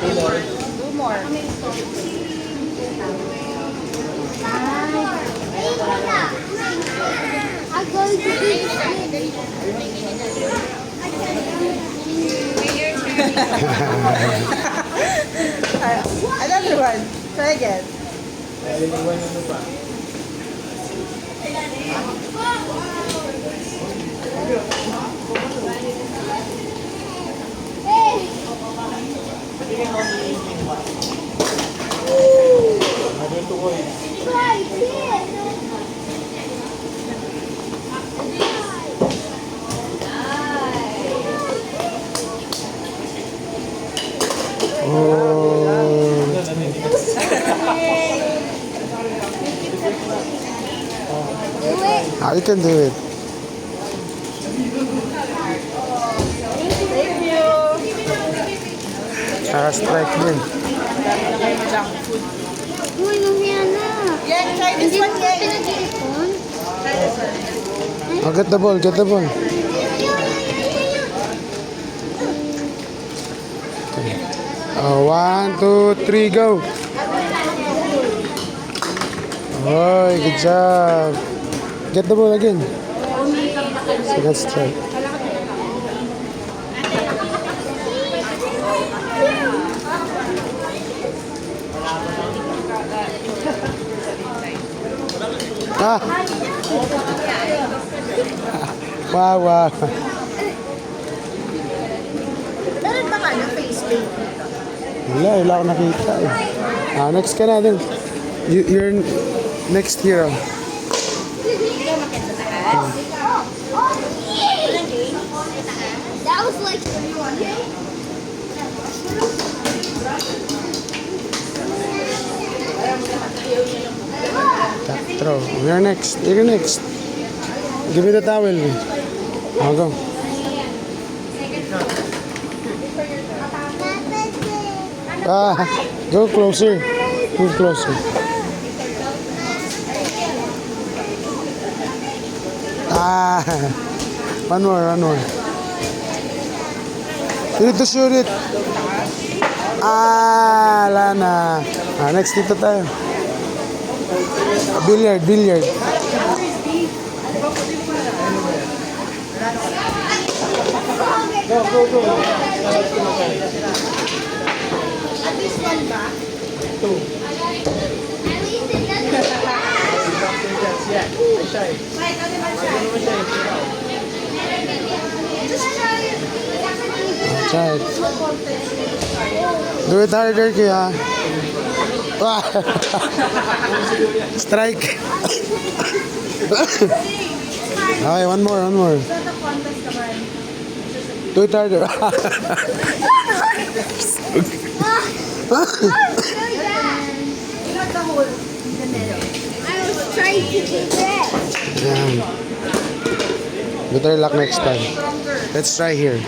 Two more. I'm going to be Another one. Try again. You can do it. Thank you. Strike din. Junk food. Uy, lumia na. Yeah, try this Hindi mo one, ba yeah. pinag-ipon? Try this one. Oh, get the ball, get the ball. One, two, three, go. Oh, good job. Get the ball again. Second strike. Ah. Wow, wow. Meron ba nga na face paint? Wala ako nakita eh. Next ka na din. You're next hero. That was like Top throw. You're next. You're next. Give me the towel. I'll go. Go closer. Move closer. One more. You need to shoot it. Lana. Next dito tayo. Billiard. Go. At least one ba? Two. Try, ano naman siya? Just try it. Try it. Do it harder, Kia. Strike. Okay, one more. Do it harder. You got the hole in the middle. I was trying to do that. Better luck next time. Let's try here.